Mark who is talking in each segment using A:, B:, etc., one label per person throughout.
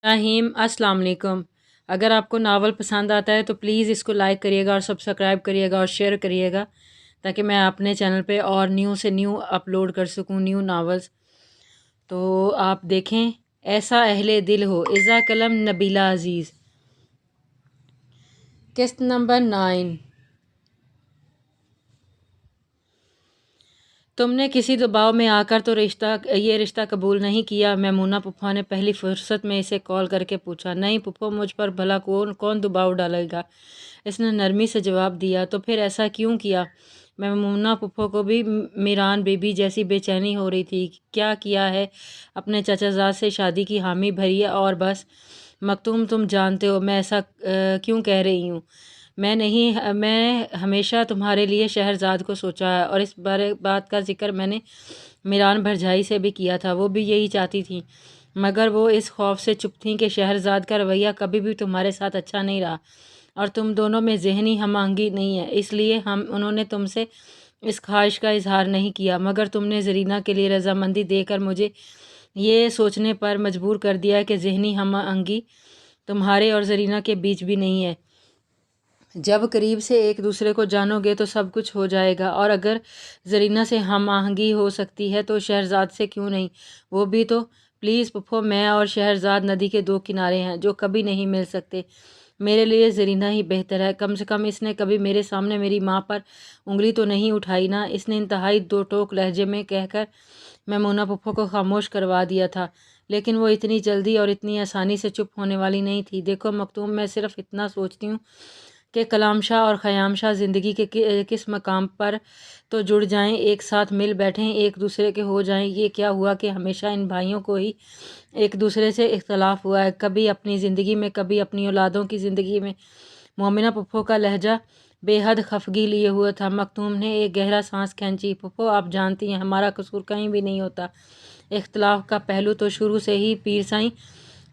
A: रहीम अस्सलाम वालेकुम। अगर आपको नावल पसंद आता है तो प्लीज़ इसको लाइक करिएगा और सब्सक्राइब करिएगा और शेयर करिएगा ताकि मैं अपने चैनल पे और न्यू से न्यू अपलोड कर सकूँ न्यू नावल्स। तो आप देखें, ऐसा अहले दिल हो, इज़ा कलम नबीला अज़ीज़। किस्त नंबर 9। तुमने किसी दबाव में आकर तो ये रिश्ता कबूल नहीं किया। मैमूना पुप्पा ने पहली फुर्सत में इसे कॉल करके पूछा। नहीं पुप्पो, मुझ पर भला कौन कौन दबाव डालेगा, इसने नरमी से जवाब दिया। तो फिर ऐसा क्यों किया? मैमूना पुप्पो को भी मीरान बीबी जैसी बेचैनी हो रही थी। क्या किया है? अपने चचाजाद से शादी की हामी भरी है और बस। मखतूम, तुम जानते हो मैं ऐसा क्यों कह रही हूँ। मैं हमेशा तुम्हारे लिए शहरज़ाद को सोचा है और इस बात का जिक्र मैंने मीरान भरजाई से भी किया था। वो भी यही चाहती थी, मगर वो इस खौफ से चुप थी कि शहरज़ाद का रवैया कभी भी तुम्हारे साथ अच्छा नहीं रहा और तुम दोनों में ज़हनी हम-आहंगी नहीं है, इसलिए उन्होंने तुमसे इस ख्वाहिश का इजहार नहीं किया। मगर तुमने ज़रीना के लिए रजामंदी देकर मुझे ये सोचने पर मजबूर कर दिया कि ज़हनी हम-आहंगी तुम्हारे और ज़रीना के बीच भी नहीं है। जब करीब से एक दूसरे को जानोगे तो सब कुछ हो जाएगा, और अगर ज़रीना से हम आहंगी हो सकती है तो शहरज़ाद से क्यों नहीं? वो भी तो। प्लीज़ पुप्पो, मैं और शहरज़ाद नदी के दो किनारे हैं जो कभी नहीं मिल सकते। मेरे लिए ज़रीना ही बेहतर है। कम से कम इसने कभी मेरे सामने मेरी माँ पर उंगली तो नहीं उठाई ना। इसने इंतहाई दो टोक लहजे में कहकर मैमूना पुप्पो को खामोश करवा दिया था, लेकिन वो इतनी जल्दी और इतनी आसानी से चुप होने वाली नहीं थी। देखो मखतूम, मैं सिर्फ इतना सोचती हूँ कि कलाम शाह और ख़याम शाह ज़िंदगी के किस मकाम पर तो जुड़ जाएं, एक साथ मिल बैठें, एक दूसरे के हो जाएं। ये क्या हुआ कि हमेशा इन भाइयों को ही एक दूसरे से इख्तलाफ हुआ है, कभी अपनी ज़िंदगी में, कभी अपनी औलादों की ज़िंदगी में। मोमिना पुप्पो का लहजा बेहद खफगी लिए हुआ था। मखतूम ने एक गहरा सांस खींची। पुप्पो, आप जानती हैं हमारा कसूर कहीं भी नहीं होता। इख्तलाफ का पहलू तो शुरू से ही पीर साईं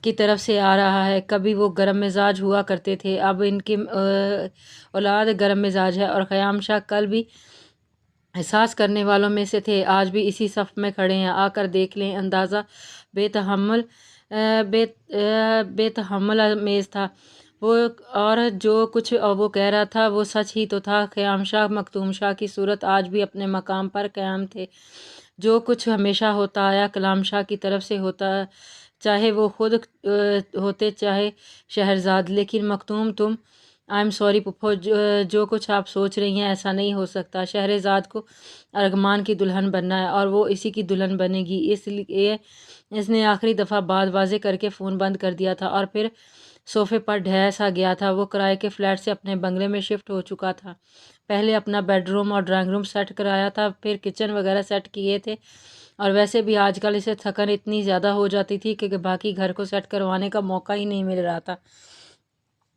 A: की तरफ से आ रहा है। कभी वो गर्म मिजाज हुआ करते थे, अब इनकी औलाद गर्म मिजाज है। और ख़याम शाह कल भी एहसास करने वालों में से थे, आज भी इसी सफ़ में खड़े हैं। आकर देख लें। अंदाज़ा बेतहम्मुल बेतहम्मुल अमेज़ था वो, और जो कुछ वो कह रहा था वो सच ही तो था। ख़याम शाह मखतूम शाह की सूरत आज भी अपने मकाम पर क़याम थे। जो कुछ हमेशा होता आया कलाम शाह की तरफ से होता, चाहे वो खुद होते चाहे शहरज़ाद। लेकिन मखतूम, तुम, आई एम सॉरी पुप्पो, जो कुछ आप सोच रही हैं ऐसा नहीं हो सकता। शहरज़ाद को अरगमान की दुल्हन बनना है और वो इसी की दुल्हन बनेगी। इसलिए इसने आखिरी दफ़ा बात वाज़े करके फ़ोन बंद कर दिया था और फिर सोफ़े पर ढह सा गया था। वो किराए के फ्लैट से अपने बंगले में शिफ्ट हो चुका था। पहले अपना बेडरूम और ड्राइंग रूम सेट कराया था, फिर किचन वगैरह सेट किए थे। और वैसे भी आजकल इसे थकन इतनी ज़्यादा हो जाती थी कि बाकी घर को सेट करवाने का मौका ही नहीं मिल रहा था।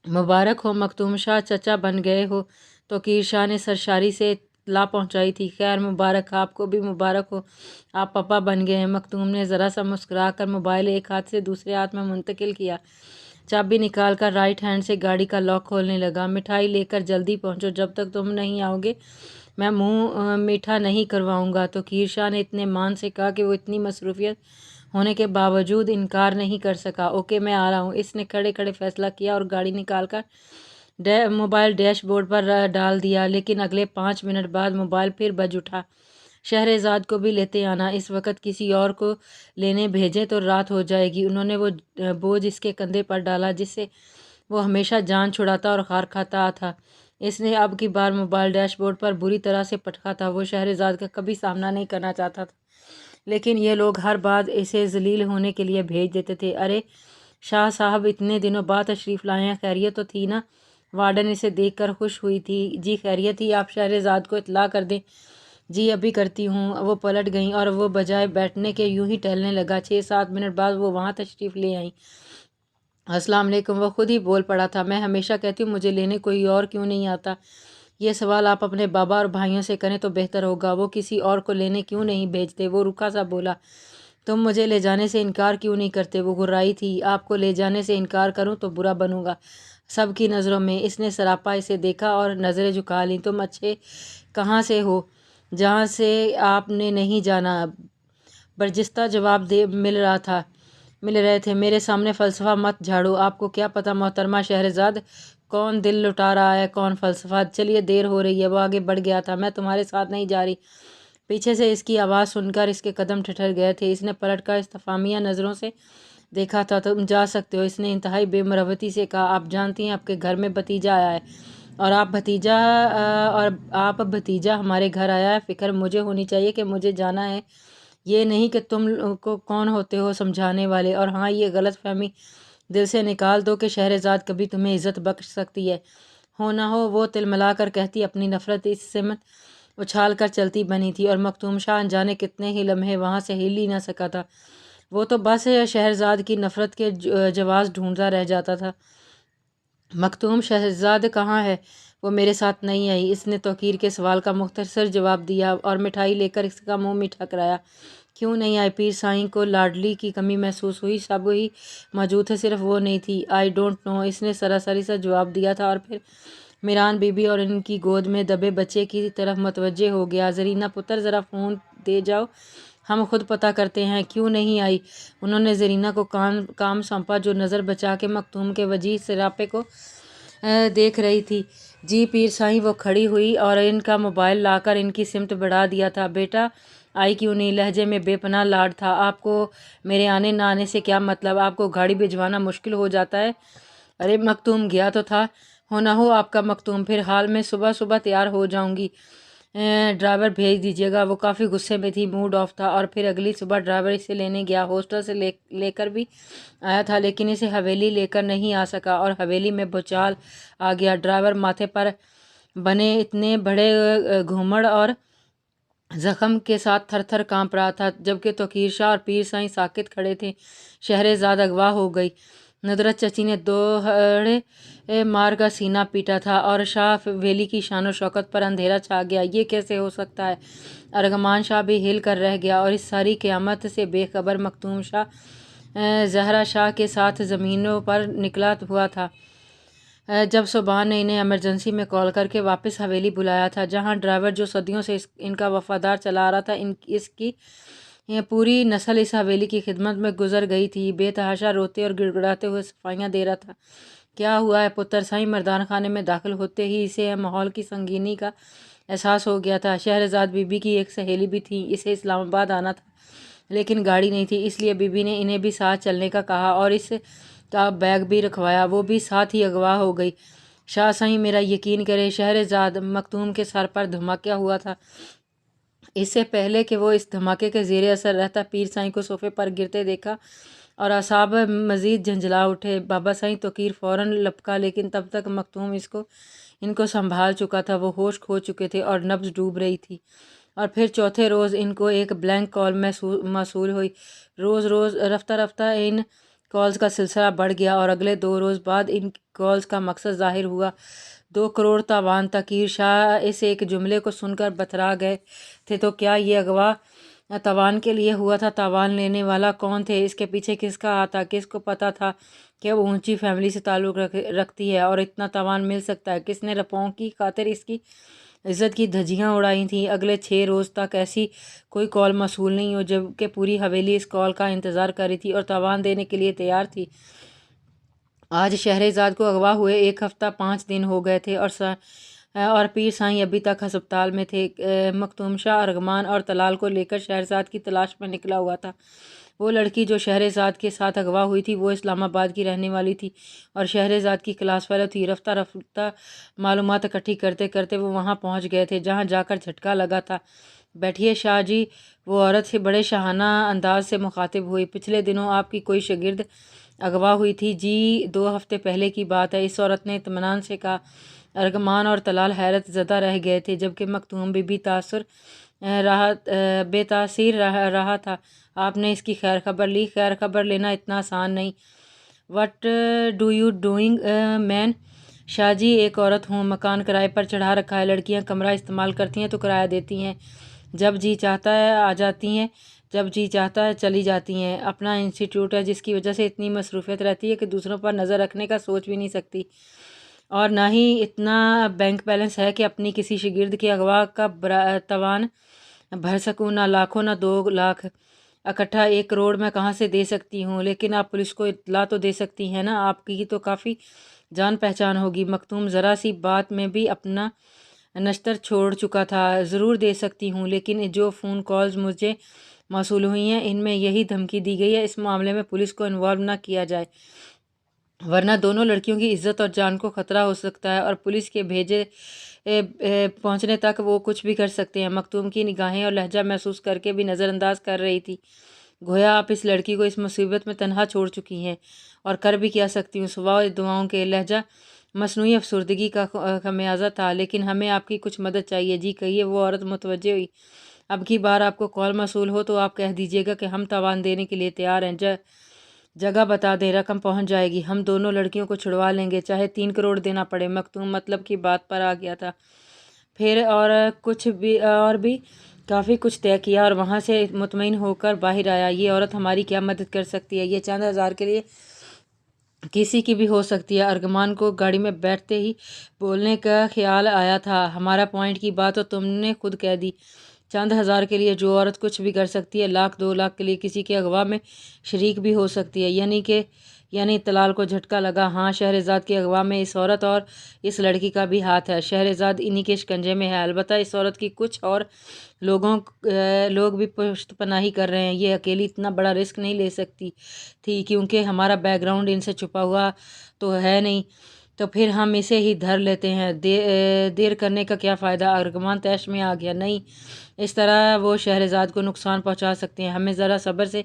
A: मुबारक हो मखतूम शाह, चचा बन गए हो। तो कीर शाह ने सरशारी से ला पहुंचाई थी। खैर मुबारक, आपको भी मुबारक हो, आप पापा बन गए हैं। मखतूम ने ज़रा सा मुस्कुरा कर मोबाइल एक हाथ से दूसरे हाथ में मुंतकिल किया। चाबी निकाल कर राइट हैंड से गाड़ी का लॉक खोलने लगा। मिठाई लेकर जल्दी पहुंचो, जब तक तुम नहीं आओगे मैं मुंह मीठा नहीं करवाऊंगा। तो कीर शाह ने इतने मान से कहा कि वो इतनी मसरूफियत होने के बावजूद इनकार नहीं कर सका। ओके, मैं आ रहा हूँ, इसने खड़े खड़े फैसला किया और गाड़ी निकाल कर मोबाइल डैशबोर्ड पर डाल दिया। लेकिन अगले 5 मिनट बाद मोबाइल फिर बज उठा। शहरज़ाद को भी लेते आना, इस वक्त किसी और को लेने भेजें तो रात हो जाएगी। उन्होंने वो बोझ इसके कंधे पर डाला जिससे वो हमेशा जान छुड़ाता और खार खाता था। इसने अब की बार मोबाइल डैशबोर्ड पर बुरी तरह से पटका था। वो शहरज़ाद का कभी सामना नहीं करना चाहता था, लेकिन ये लोग हर बात इसे जलील होने के लिए भेज देते थे। अरे शाह साहब, इतने दिनों बाद तशरीफ़ लाए हैं, खैरियत तो थी ना? वार्डन इसे देखकर खुश हुई थी। जी खैरियत ही, आप शहरज़ाद को इत्तला कर दें। जी अभी करती हूँ। वो पलट गईं और वो बजाय बैठने के यूं ही टहलने लगा। 6-7 मिनट बाद वो वहाँ तशरीफ़ ले आई। अस्सलाम वालेकुम, वो खुद ही बोल पड़ा था। मैं हमेशा कहती हूँ मुझे लेने कोई और क्यों नहीं आता। ये सवाल आप अपने बाबा और भाइयों से करें तो बेहतर होगा। वो किसी और को लेने क्यों नहीं भेजते? वो रुखा सा बोला। तुम मुझे ले जाने से इनकार क्यों नहीं करते? वो गुर्राई थी। आपको ले जाने से इनकार करूं तो बुरा बनूंगा सबकी नज़रों में। इसने सरापा इसे देखा और नज़रें झुका लीं। तुम अच्छे कहाँ से हो जहाँ से आपने नहीं जाना? बर्जिस्ता जवाब दे मिल रहा था। مل رہے تھے۔ میرے سامنے فلسفہ مت جھاڑو، آپ کو کیا پتہ محترمہ شہرزاد کون دل لٹا رہا ہے کون فلسفہ۔ چلیے دیر ہو رہی ہے۔ وہ آگے بڑھ گیا تھا۔ میں تمہارے ساتھ نہیں جا رہی۔ پیچھے سے اس کی آواز سن کر اس کے قدم ٹھٹر گئے تھے۔ اس نے پلٹ کر استفہامیہ نظروں سے دیکھا تھا۔ تم جا سکتے ہو، اس نے انتہائی بے مروتی سے کہا۔ آپ جانتی ہیں آپ کے گھر میں بھتیجا آیا ہے اور آپ بھتیجا ہمارے گھر آیا ہے۔ فکر مجھے ہونی چاہیے کہ مجھے جانا ہے، یہ نہیں کہ تم کو کون ہوتے ہو سمجھانے والے۔ اور ہاں، یہ غلط فہمی دل سے نکال دو کہ شہرزاد کبھی تمہیں عزت بخش سکتی ہے۔ ہو نہ ہو وہ تلملا کر کہتی، اپنی نفرت اس سمت اچھال کر چلتی بنی تھی اور مکتوم شاہ انجانے کتنے ہی لمحے وہاں سے ہل ہی نہ سکا تھا۔ وہ تو بس شہرزاد کی نفرت کے جواز ڈھونڈتا رہ جاتا تھا۔ مکتوم شہرزاد کہاں ہے؟ وہ میرے ساتھ نہیں آئی، اس نے توقیر کے سوال کا مختصر جواب دیا اور مٹھائی لے کر اس کا منہ میٹھا کرایا۔ کیوں نہیں آئی؟ پیر سائیں کو لاڈلی کی کمی محسوس ہوئی۔ سب ہی موجود تھے، صرف وہ نہیں تھی۔ آئی ڈونٹ نو، اس نے سراسری سا جواب دیا تھا اور پھر میران بی بی اور ان کی گود میں دبے بچے کی طرف متوجہ ہو گیا۔ زرینہ پتر، ذرا فون دے جاؤ، ہم خود پتہ کرتے ہیں کیوں نہیں آئی۔ انہوں نے زرینہ کو کام سونپا جو نظر بچا کے مکتوم کے وجیح سراپے کو دیکھ رہی تھی۔ جی پیر سائیں۔ وہ کھڑی ہوئی اور ان کا موبائل لا کر ان کی سمت بڑھا دیا تھا۔ بیٹا آئی کیوں نہیں؟ لہجے میں بے پناہ لاڈ تھا۔ آپ کو میرے آنے نہ آنے سے کیا مطلب؟ آپ کو گاڑی بھجوانا مشکل ہو جاتا ہے؟ ارے مکتوم گیا تو تھا۔ ہو نہ ہو آپ کا مکتوم پھر حال میں صبح صبح تیار ہو جاؤں گی، ڈرائیور بھیج دیجیے گا۔ وہ کافی غصے میں تھی، موڈ آف تھا اور پھر اگلی صبح ڈرائیور اسے لینے گیا۔ ہاسٹل سے لے کر بھی آیا تھا لیکن اسے حویلی لے کر نہیں آ سکا اور حویلی میں بھوچال آ گیا۔ ڈرائیور ماتھے پر بنے اتنے بڑے گھومڑ اور زخم کے ساتھ تھر تھر کانپ رہا تھا، جبکہ توقیر شاہ اور پیر سائیں ساکت کھڑے تھے۔ شہرزاد اغوا ہو گئی۔ ندرت چچی نے دوہڑے مار کا سینہ پیٹا تھا اور شاہ ویلی کی شان و شوکت پر اندھیرا چھا گیا۔ یہ کیسے ہو سکتا ہے؟ ارغمان شاہ بھی ہل کر رہ گیا اور اس ساری قیامت سے بے خبر مکتوم شاہ زہرا شاہ کے ساتھ زمینوں پر نکلا ہوا تھا۔ جب صبح نے انہیں ایمرجنسی میں کال کر کے واپس حویلی بلایا تھا، جہاں ڈرائیور جو صدیوں سے ان کا وفادار چلا رہا تھا، اس کی پوری نسل اس حویلی کی خدمت میں گزر گئی تھی، بے تحاشا روتے اور گڑ گڑاتے ہوئے صفائیاں دے رہا تھا۔ کیا ہوا ہے پتر؟ سائیں مردان خانے میں داخل ہوتے ہی اسے ماحول کی سنگینی کا احساس ہو گیا تھا۔ شہرزاد بی بی کی ایک سہیلی بھی تھی، اسے اسلام آباد آنا تھا لیکن گاڑی نہیں تھی، اس لیے بی بی نے انہیں بھی ساتھ چلنے کا کہا اور اس کا بیگ بھی رکھوایا۔ وہ بھی ساتھ ہی اغوا ہو گئی۔ شاہ سائیں میرا یقین کریں شہرزاد، مکتوم کے سر پر دھماکہ ہوا تھا۔ اس سے پہلے کہ وہ اس دھماکے کے زیر اثر رہتا، پیر سائیں کو صوفے پر گرتے دیکھا اور اعصاب مزید جھنجھلا اٹھے۔ بابا سائیں توقیر فوراً لپکا لیکن تب تک مکتوم ان کو سنبھال چکا تھا۔ وہ ہوش کھو چکے تھے اور نبض ڈوب رہی تھی۔ اور پھر چوتھے روز ان کو ایک بلینک کال موصول ہوئی۔ رفتہ رفتہ ان کالز کا سلسلہ بڑھ گیا اور اگلے 2 روز بعد ان کالز کا مقصد ظاہر ہوا۔ 2 کروڑ تاوان۔ توقیر شاہ اس ایک جملے کو سن کر بتھرا گئے تھے۔ تو کیا یہ اغوا تاوان کے لیے ہوا تھا؟ تاوان لینے والا کون تھے؟ اس کے پیچھے کس کا ہاتھ تھا؟ کس کو پتہ تھا کہ وہ اونچی فیملی سے تعلق رکھتی ہے اور اتنا تاوان مل سکتا ہے؟ کس نے روپوں کی خاطر اس کی عزت کی دھجیاں اڑائی تھیں؟ اگلے 6 روز تک ایسی کوئی کال موصول نہیں ہوئی، جبکہ پوری حویلی اس کال کا انتظار کر رہی تھی اور تاوان دینے کے لیے تیار تھی۔ آج شہرزاد کو اغوا ہوئے 1 ہفتہ 5 دن ہو گئے تھے اور پیر سائیں ابھی تک ہسپتال میں تھے۔ مکتوم شاہ ارغمان اور طلال کو لے کر شہرزاد کی تلاش میں نکلا ہوا تھا۔ وہ لڑکی جو شہرزاد کے ساتھ اغوا ہوئی تھی وہ اسلام آباد کی رہنے والی تھی اور شہرزاد کی کلاس فیلو تھی۔ رفتہ رفتہ معلومات اکٹھی کرتے کرتے وہ وہاں پہنچ گئے تھے جہاں جا کر جھٹکا لگا تھا۔ بیٹھیے شاہ جی، وہ عورت سے بڑے شاہانہ انداز سے مخاطب ہوئی۔ پچھلے دنوں آپ کی کوئی شاگرد اغوا ہوئی تھی؟ جی 2 ہفتے پہلے کی بات ہے، اس عورت نے اطمینان سے کہا۔ ارغمان اور طلال حیرت زدہ رہ گئے تھے جبکہ مکتوم بھی بے تاثیر رہا تھا۔ آپ نے اس کی خیر خبر لی؟ خیر خبر لینا اتنا آسان نہیں۔ وٹ ڈو یو ڈوئنگ مین؟ شاہ جی ایک عورت ہوں، مکان کرائے پر چڑھا رکھا ہے، لڑکیاں کمرہ استعمال کرتی ہیں تو کرایہ دیتی ہیں، جب جی چاہتا ہے آ جاتی ہیں، جب جی چاہتا ہے چلی جاتی ہیں۔ اپنا انسٹیٹیوٹ ہے جس کی وجہ سے اتنی مصروفیت رہتی ہے کہ دوسروں پر نظر رکھنے کا سوچ بھی نہیں سکتی، اور نہ ہی اتنا بینک بیلنس ہے کہ اپنی کسی شاگرد کے اغوا کا تاوان بھر سکوں، نہ لاکھوں نہ 2 لاکھ۔ इकट्ठा 1 करोड़ मैं कहाँ से दे सकती हूँ, लेकिन आप पुलिस को इत्तला तो दे सकती हैं ना, आपकी तो काफ़ी जान पहचान होगी। मखतूम ज़रा सी बात में भी अपना नश्तर छोड़ चुका था। ज़रूर दे सकती हूँ, लेकिन जो फ़ोन कॉल्स मुझे मौसूल हुई हैं इनमें यही धमकी दी गई है इस मामले में पुलिस को इन्वॉल्व ना किया जाए, वरना दोनों लड़कियों की इज्जत और जान को ख़तरा हो सकता है और पुलिस के भेजे पहुंचने तक वो कुछ भी कर सकते हैं। मखतूम की निगाहें और लहजा महसूस करके भी नज़रअंदाज कर रही थी। गोया आप इस लड़की को इस मुसीबत में तनहा छोड़ चुकी हैं और कर भी क्या सकती हूँ। सुबह दुआओं के लहजा मसनूई अफसरदगी का खमियाजा था, लेकिन हमें आपकी कुछ मदद चाहिए। जी कहिए। वो औरत मुतवज्जे हुई। अब की बार आपको कॉल मौसूल हो तो आप कह दीजिएगा कि हम तावान देने के लिए तैयार हैं। जगह बता दें, रकम पहुंच जाएगी, हम दोनों लड़कियों को छुड़वा लेंगे, चाहे 3 करोड़ देना पड़े। मखतूम मतलब की बात पर आ गया था। फिर और भी काफ़ी कुछ तय किया और वहाँ से मुतमईन होकर बाहर आया। ये औरत हमारी क्या मदद कर सकती है? ये चंद हज़ार के लिए किसी की भी हो सकती है। अर्गमान को गाड़ी में बैठते ही बोलने का ख्याल आया था। हमारा पॉइंट की बात तो तुमने खुद कह दी। चंद हज़ार के लिए जो औरत कुछ भी कर सकती है, 1,00,000 2 लाख के लिए किसी के अगवा में शरीक भी हो सकती है। यानी तलाल को झटका लगा। हाँ, शहरजाद के अगवा में इस औरत और इस लड़की का भी हाथ है। शहरजाद इन्हीं के शिकंजे में है। अलबत्ता इस औरत की कुछ और लोग भी पुश्त पनाही कर रहे हैं। ये अकेली इतना बड़ा रिस्क नहीं ले सकती थी, क्योंकि हमारा बैकग्राउंड इनसे छुपा हुआ तो है नहीं। तो फिर हम इसे ही धर लेते हैं। देर करने का क्या फ़ायदा? अर्गमान तैश में आ गया। नहीं, इस तरह वो शहरजाद को नुकसान पहुंचा सकते हैं। हमें ज़रा सब्र से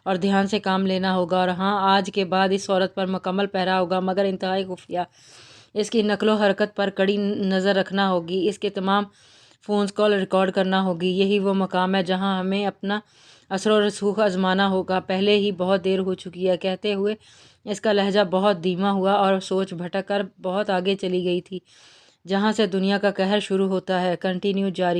A: और ध्यान से काम लेना होगा। और हाँ, आज के बाद इस औरत पर मुकम्मल पहरा होगा, मगर इंतहाई खुफिया। इसकी नकलो हरकत पर कड़ी नज़र रखना होगी। इसके तमाम फ़ोन कॉल रिकॉर्ड करना होगी। यही वो मकाम है जहाँ हमें अपना असर और रसूख आजमाना होगा। पहले ही बहुत देर हो चुकी है। कहते हुए इसका लहजा बहुत धीमा हुआ और सोच भटक कर बहुत आगे चली गई थी, जहाँ से दुनिया का कहर शुरू होता है। कंटिन्यू जारी